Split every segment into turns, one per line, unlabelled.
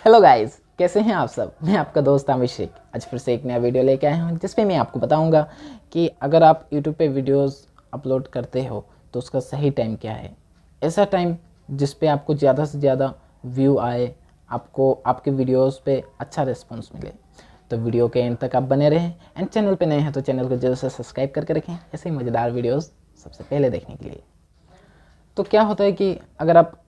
Hello guys, कैसे हैं आप सब। मैं आपका दोस्त अभिषेक आज फिर से एक नया वीडियो लेके आया हूं जिसपे मैं आपको बताऊंगा कि अगर आप यूट्यूब पे वीडियोस अपलोड करते हो तो उसका सही टाइम क्या है। ऐसा टाइम जिस पे आपको ज़्यादा से ज़्यादा व्यू आए, आपको आपके वीडियोस पे अच्छा रिस्पॉन्स मिले। तो वीडियो के एंड तक आप बने रहें एंड चैनल पे नए हैं तो चैनल को जरूर से सब्सक्राइब करके रखें ऐसे ही मज़ेदार वीडियोज़ सबसे पहले देखने के लिए। तो क्या होता है कि अगर आप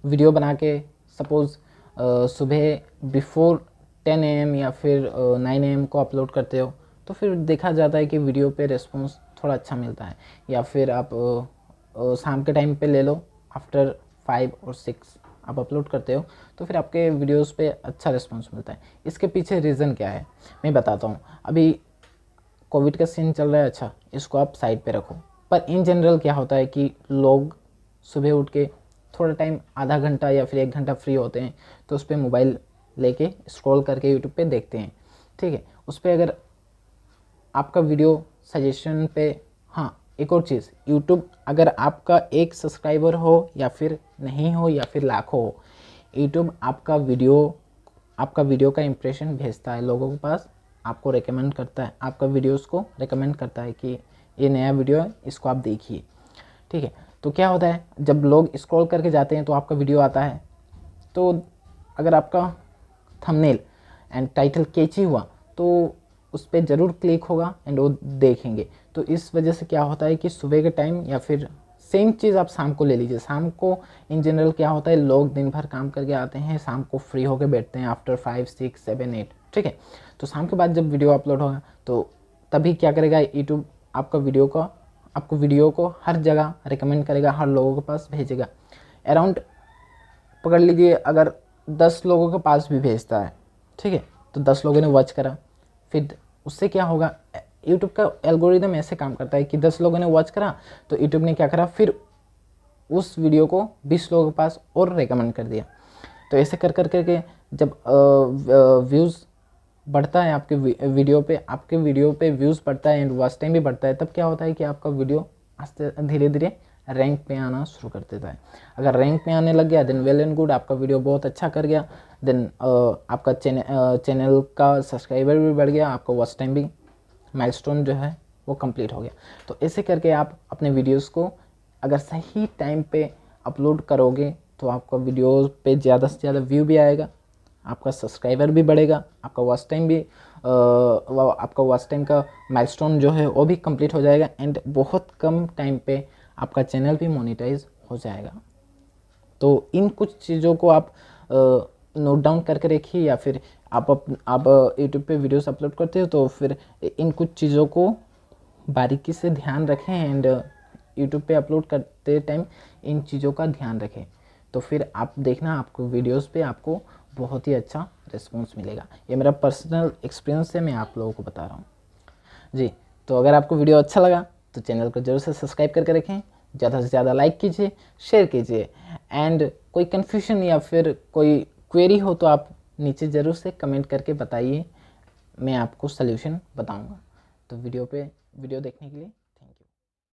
वीडियो बना के सपोज़ सुबह बिफोर 10 AM या फिर 9 AM को अपलोड करते हो तो फिर देखा जाता है कि वीडियो पे रिस्पॉन्स थोड़ा अच्छा मिलता है। या फिर आप शाम के टाइम पे ले लो, आफ्टर 5 और 6 आप अपलोड करते हो तो फिर आपके वीडियोस पे अच्छा रिस्पॉन्स मिलता है। इसके पीछे रीज़न क्या है मैं बताता हूँ। अभी कोविड का सीन चल रहा है, अच्छा इसको आप साइड पे रखो। पर इन जनरल क्या होता है कि लोग सुबह उठ के थोड़ा टाइम, आधा घंटा या फिर 1 घंटा फ्री होते हैं तो उस पर मोबाइल लेके स्क्रॉल करके यूट्यूब पे देखते हैं। ठीक है, उस पर अगर आपका वीडियो सजेशन पे, हाँ एक और चीज़, यूट्यूब अगर आपका एक सब्सक्राइबर हो या फिर नहीं हो या फिर लाखों हो, यूट्यूब आपका वीडियो का इंप्रेशन भेजता है लोगों के पास, आपको रेकमेंड करता है, आपका वीडियोस को रेकमेंड करता है कि ये नया वीडियो है, इसको आप देखिए। ठीक है, तो क्या होता है जब लोग स्क्रॉल करके जाते हैं तो आपका वीडियो आता है, तो अगर आपका थंबनेल एंड टाइटल कैची हुआ तो उस पर ज़रूर क्लिक होगा एंड वो देखेंगे। तो इस वजह से क्या होता है कि सुबह के टाइम या फिर सेम चीज़ आप शाम को ले लीजिए। शाम को इन जनरल क्या होता है, लोग दिन भर काम करके आते हैं, शाम को फ्री होकर बैठते हैं आफ्टर 5, 6, 7, 8। ठीक है, तो शाम के बाद जब वीडियो अपलोड होगा तो तभी क्या करेगा यूट्यूब, आपको वीडियो को हर जगह रिकमेंड करेगा, हर लोगों के पास भेजेगा। अराउंड पकड़ लीजिए अगर 10 लोगों के पास भी भेजता है, ठीक है, तो 10 लोगों ने वॉच करा, फिर उससे क्या होगा, यूट्यूब का एल्गोरिदम ऐसे काम करता है कि 10 लोगों ने वॉच करा तो यूट्यूब ने क्या करा, फिर उस वीडियो को 20 लोगों के पास और रेकमेंड कर दिया। तो ऐसे कर कर करके जब व्यूज़ बढ़ता है आपके वीडियो पे व्यूज़ बढ़ता है एंड वॉच टाइम भी बढ़ता है, तब क्या होता है कि आपका वीडियो आस्ते धीरे धीरे रैंक पे आना शुरू कर देता है। अगर रैंक पे आने लग गया देन वेल एंड गुड, आपका वीडियो बहुत अच्छा कर गया, देन आपका चैनल का सब्सक्राइबर भी बढ़ गया, आपका वॉच टाइम भी माइलस्टोन जो है वो कंप्लीट हो गया। तो ऐसे करके आप अपने वीडियोस को अगर सही टाइम पे अपलोड करोगे तो आपका वीडियो पे ज़्यादा से ज़्यादा व्यू भी आएगा, आपका सब्सक्राइबर भी बढ़ेगा, आपका वॉच टाइम का माइलस्टोन जो है वो भी कंप्लीट हो जाएगा एंड बहुत कम टाइम पे आपका चैनल भी मोनेटाइज हो जाएगा। तो इन कुछ चीज़ों को आप नोट डाउन करके रखिए, या फिर आप यूट्यूब पे वीडियोस अपलोड करते हो तो फिर इन कुछ चीज़ों को बारीकी से ध्यान रखें एंड यूट्यूब पे अपलोड करते टाइम इन चीज़ों का ध्यान रखें। तो फिर आप देखना आपको वीडियोस पे आपको बहुत ही अच्छा रिस्पॉन्स मिलेगा। ये मेरा पर्सनल एक्सपीरियंस है, मैं आप लोगों को बता रहा हूँ जी। तो अगर आपको वीडियो अच्छा लगा तो चैनल को जरूर से सब्सक्राइब करके रखें, ज़्यादा से ज़्यादा लाइक कीजिए, शेयर कीजिए एंड कोई कन्फ्यूजन या फिर कोई क्वेरी हो तो आप नीचे ज़रूर से कमेंट करके बताइए, मैं आपको सल्यूशन बताऊंगा। तो वीडियो देखने के लिए